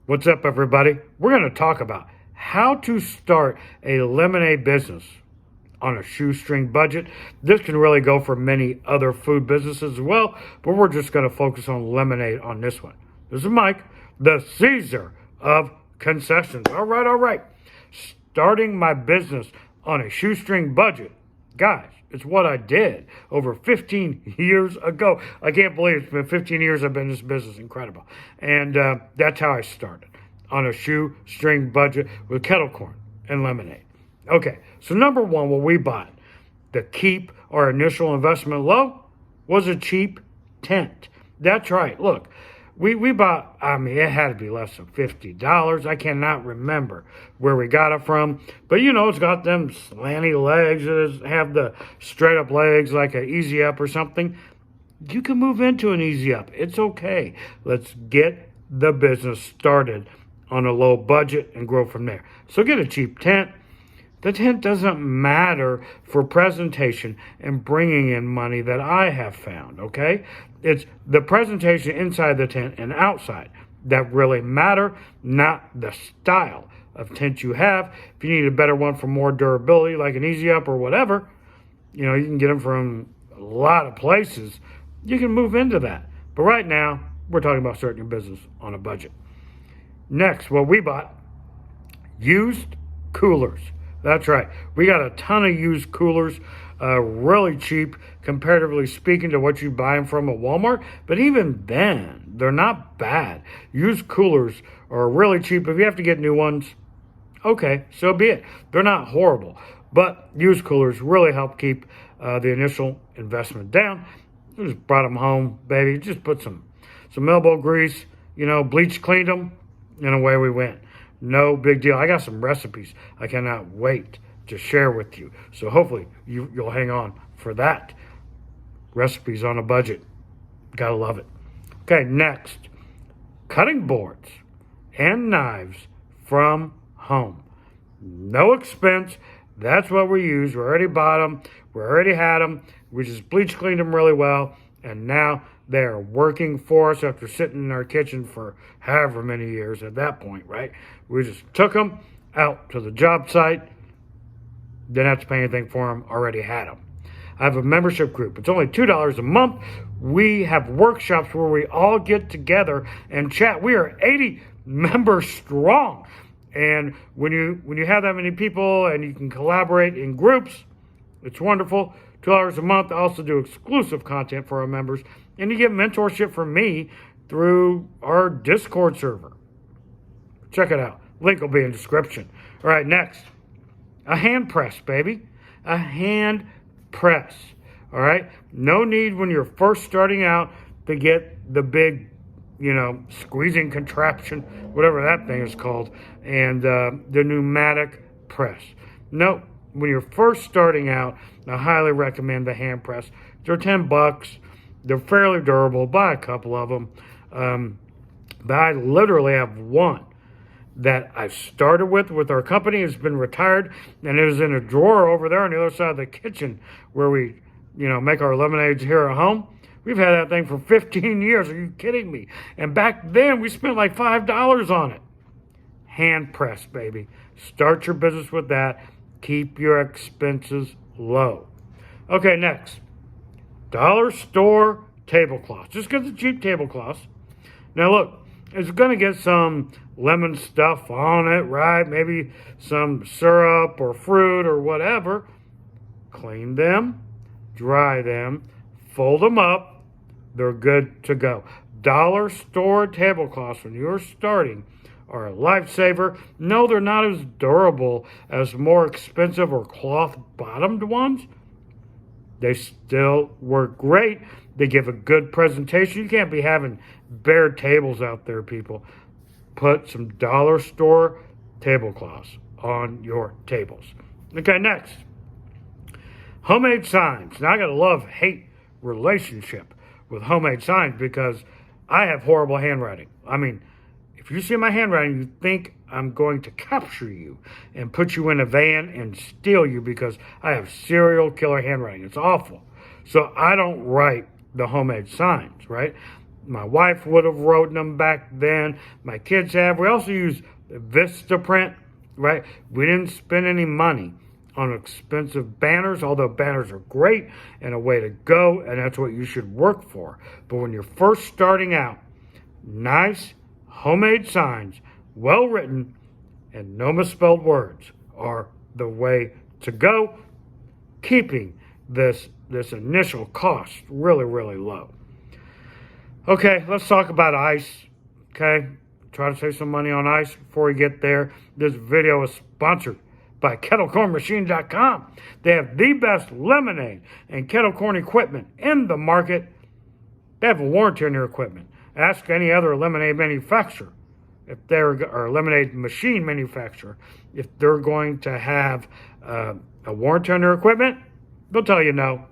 What's up, everybody? We're going to talk about how to start a lemonade business on a shoestring budget. This can really go for many other food businesses as well, but we're just going to focus on lemonade on this one. This is Mike, the Caesar of concessions. All right. Starting my business on a shoestring budget. Guys, it's what I did over 15 years ago. I can't believe it's been 15 years I've been in this business. Incredible. And that's how I started, on a shoestring budget with kettle corn and lemonade. Okay, so number one, what we bought to keep our initial investment low was a cheap tent. That's right. Look, we bought, it had to be less than $50. I cannot remember where we got it from. But, it's got them slanty legs. It have the straight up legs like an Easy Up or something. You can move into an Easy Up. It's okay. Let's get the business started on a low budget and grow from there. So get a cheap tent. The tent doesn't matter for presentation and bringing in money that I have found, okay? It's the presentation inside the tent and outside that really matter, not the style of tent you have. If you need a better one for more durability, like an Easy Up or whatever, you can get them from a lot of places. You can move into that. But right now, we're talking about starting your business on a budget. Next, what we bought, used coolers. That's right. We got a ton of used coolers, really cheap, comparatively speaking, to what you buy them from at Walmart. But even then, they're not bad. Used coolers are really cheap. If you have to get new ones, okay, so be it. They're not horrible. But used coolers really help keep the initial investment down. We just brought them home, baby. Just put some elbow grease, bleach, cleaned them, and away we went. No big deal. I got some recipes I cannot wait to share with you. So hopefully you'll hang on for that. Recipes on a budget. Gotta love it. Okay, next. Cutting boards and knives from home. No expense. That's what we use. We already bought them. We already had them. We just bleach cleaned them really well. And now they are working for us after sitting in our kitchen for however many years at that point, right? We just took them out to the job site. Didn't have to pay anything for them. Already had them. I have a membership group. It's only $2 a month. We have workshops where we all get together and chat. We are 80 members strong. And when you have that many people and you can collaborate in groups, it's wonderful. $2 a month. I also do exclusive content for our members. And you get mentorship from me through our Discord server. Check it out. Link will be in the description. All right, next. A hand press, baby. A hand press. All right? No need when you're first starting out to get the big, squeezing contraption, whatever that thing is called, and the pneumatic press. No, when you're first starting out, I highly recommend the hand press. They're $10. They're fairly durable. Buy a couple of them. But I literally have one that I started with our company. It's been retired, and it is in a drawer over there on the other side of the kitchen where we, make our lemonades here at home. We've had that thing for 15 years. Are you kidding me? And back then, we spent like $5 on it. Hand press, baby. Start your business with that. Keep your expenses low. Okay, next. Dollar store tablecloths. Just get the cheap tablecloths. Now look, it's going to get some lemon stuff on it, right? Maybe some syrup or fruit or whatever. Clean them, dry them, fold them up. They're good to go. Dollar store tablecloths, when you're starting, are a lifesaver. No, they're not as durable as more expensive or cloth-bottomed ones. They still work great. They give a good presentation. You can't be having bare tables out there, people. Put some dollar store tablecloths on your tables. Okay, next. Homemade signs. Now, I got a love-hate relationship with homemade signs because I have horrible handwriting. If you see my handwriting, you think I'm going to capture you and put you in a van and steal you because I have serial killer handwriting. It's awful. So I don't write the homemade signs, right? My wife would have wrote them back then. My kids have. We also use Vistaprint, right? We didn't spend any money on expensive banners, although banners are great and a way to go, and that's what you should work for. But when you're first starting out, nice homemade signs, well written, and no misspelled words are the way to go, keeping this initial cost really, really low. Okay, let's talk about ice. Okay, try to save some money on ice before we get there. This video is sponsored by KettleCornMachine.com. They have the best lemonade and kettle corn equipment in the market. They have a warranty on their equipment. Ask any other lemonade manufacturer, if they're, or lemonade machine manufacturer, if they're going to have a warranty on their equipment. They'll tell you no.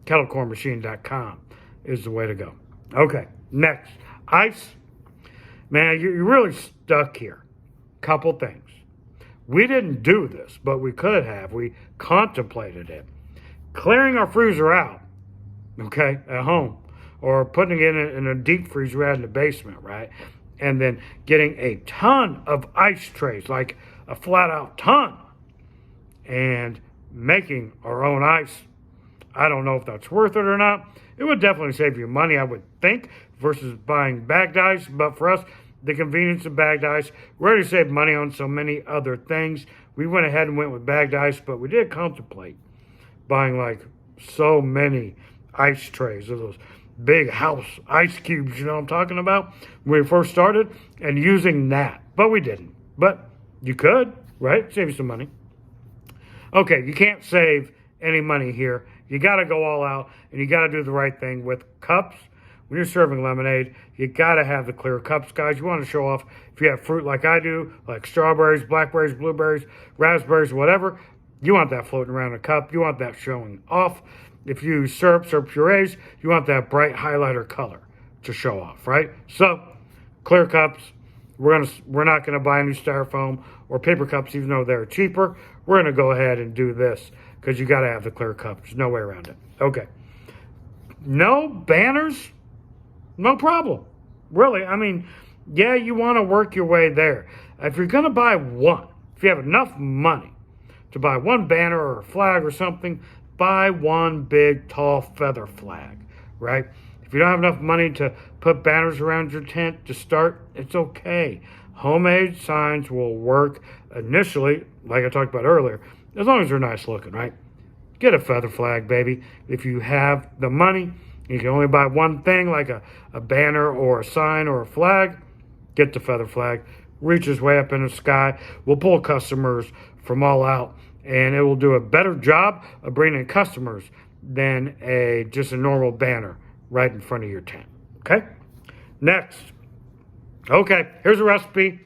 KettleCornMachine.com is the way to go. Okay, next, ice. Man, you're really stuck here. Couple things. We didn't do this, but we could have. We contemplated it. Clearing our freezer out, okay, at home, or putting it in a deep freezer we had in the basement, right? And then getting a ton of ice trays, like a flat out ton, and making our own ice. I don't know if that's worth it or not. It would definitely save you money, I would think, versus buying bagged ice. But for us, the convenience of bagged ice, we already saved money on so many other things. We went ahead and went with bagged ice, but we did contemplate buying like so many ice trays of those big house ice cubes, you know what I'm talking about, when we first started, and using that. But we didn't. But you could, right? Save you some money. Okay, you can't save any money here. You got to go all out, and you got to do the right thing with cups. When you're serving lemonade, you got to have the clear cups, guys. You want to show off if you have fruit like I do, like strawberries, blackberries, blueberries, raspberries, whatever. You want that floating around a cup. You want that showing off. If you use syrups or purees, you want that bright highlighter color to show off, right? So, clear cups. We're not gonna buy any styrofoam or paper cups, even though they're cheaper. We're gonna go ahead and do this because you got to have the clear cup. There's no way around it. Okay. No banners, no problem. Really, I mean, yeah, you want to work your way there. If you're gonna buy one, if you have enough money to buy one banner or a flag or something, buy one big, tall feather flag, right? If you don't have enough money to put banners around your tent to start, it's okay. Homemade signs will work initially, like I talked about earlier, as long as they're nice looking, right? Get a feather flag, baby. If you have the money, you can only buy one thing, like a banner or a sign or a flag, get the feather flag. Reaches way up in the sky. We'll pull customers from all out, and it will do a better job of bringing customers than just a normal banner right in front of your tent. Okay? Next. Okay, here's a recipe.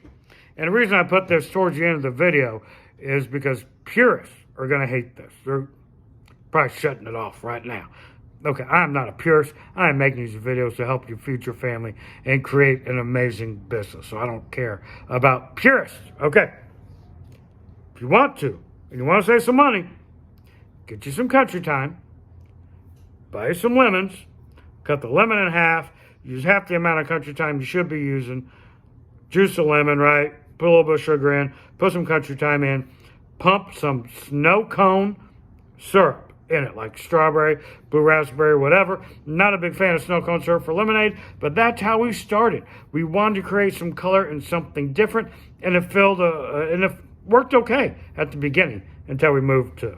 And the reason I put this towards the end of the video is because purists are going to hate this. They're probably shutting it off right now. Okay, I'm not a purist. I am making these videos to help you feed your family and create an amazing business. So I don't care about purists. Okay. If you want to, and you want to save some money, get you some country time, buy you some lemons, cut the lemon in half, use half the amount of country time you should be using, juice a lemon, right? Put a little bit of sugar in, put some country time in, pump some snow cone syrup in it, like strawberry, blue raspberry, whatever. Not a big fan of snow cone syrup for lemonade, but that's how we started. We wanted to create some color and something different, and it worked okay at the beginning until we moved to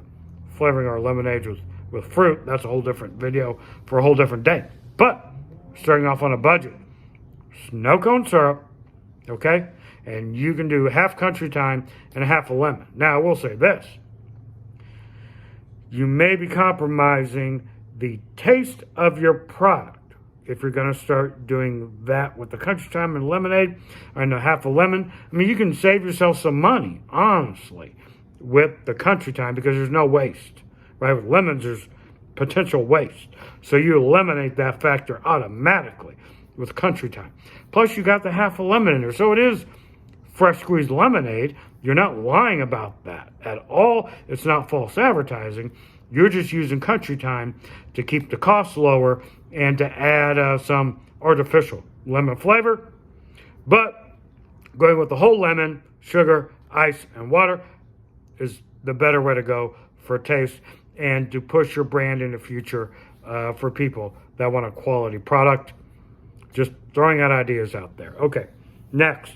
flavoring our lemonades with fruit. That's a whole different video for a whole different day. But starting off on a budget, snow cone syrup, okay? And you can do half country time and half a lemon. Now, I will say this. You may be compromising the taste of your product if you're going to start doing that with the country time and lemonade and a half a lemon. I mean, you can save yourself some money, honestly, with the country time because there's no waste, right? With lemons, there's potential waste. So you eliminate that factor automatically with country time. Plus, you got the half a lemon in there. So it is fresh squeezed lemonade. You're not lying about that at all. It's not false advertising. You're just using country time to keep the costs lower and to add some artificial lemon flavor. But going with the whole lemon, sugar, ice, and water is the better way to go for taste and to push your brand in the future for people that want a quality product. Just throwing out ideas out there. Okay, next.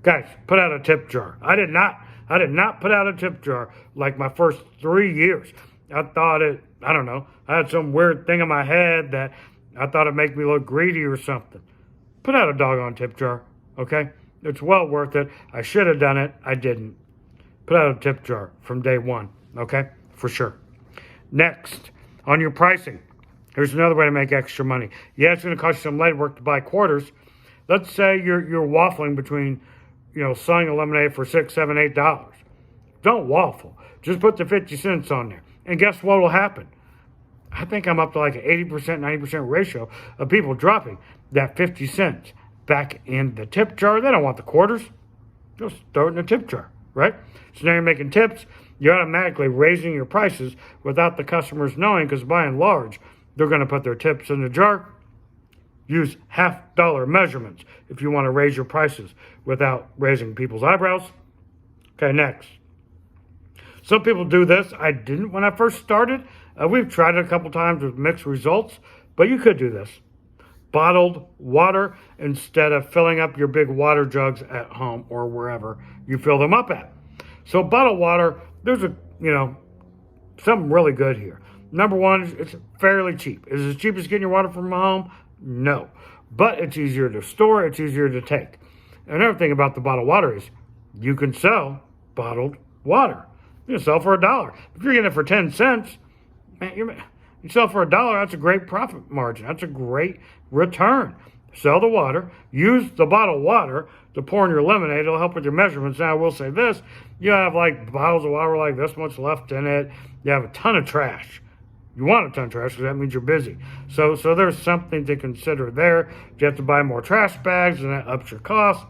Guys, put out a tip jar. I did not put out a tip jar like my first 3 years. I don't know, I had some weird thing in my head that I thought it'd make me look greedy or something. Put out a doggone tip jar, okay? It's well worth it. I should have done it. I didn't. Put out a tip jar from day one, okay? For sure. Next, on your pricing, here's another way to make extra money. Yeah, it's going to cost you some legwork to buy quarters. Let's say you're waffling between, selling a lemonade for $6, $7, $8. Don't waffle. Just put the 50 cents on there. And guess what will happen? I think I'm up to like an 80%, 90% ratio of people dropping that 50 cents back in the tip jar. They don't want the quarters. Just throw it in the tip jar, right? So now you're making tips. You're automatically raising your prices without the customers knowing, because by and large, they're going to put their tips in the jar. Use half-dollar measurements if you want to raise your prices without raising people's eyebrows. Okay, next. Some people do this. I didn't when I first started. We've tried it a couple times with mixed results, but you could do this. Bottled water instead of filling up your big water jugs at home or wherever you fill them up at. So bottled water, there's something really good here. Number one, it's fairly cheap. Is it as cheap as getting your water from home? No. But it's easier to store, it's easier to take. Another thing about the bottled water is you can sell bottled water. You can sell for $1. If you're getting it for 10 cents, man, you sell for $1, that's a great profit margin. That's a great return. Sell the water, use the bottled water to pour in your lemonade. It'll help with your measurements. Now, I will say this, you have like bottles of water like this much left in it. You have a ton of trash. You want a ton of trash because that means you're busy. So there's something to consider there. You have to buy more trash bags and that ups your cost.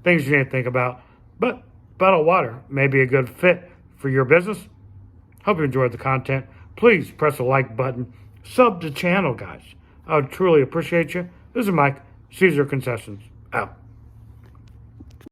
Things you need to think about. But bottled water may be a good fit for your business. Hope you enjoyed the content. Please press the like button. Sub the channel, guys. I would truly appreciate you. This is Mike, Caesar Concessions, out.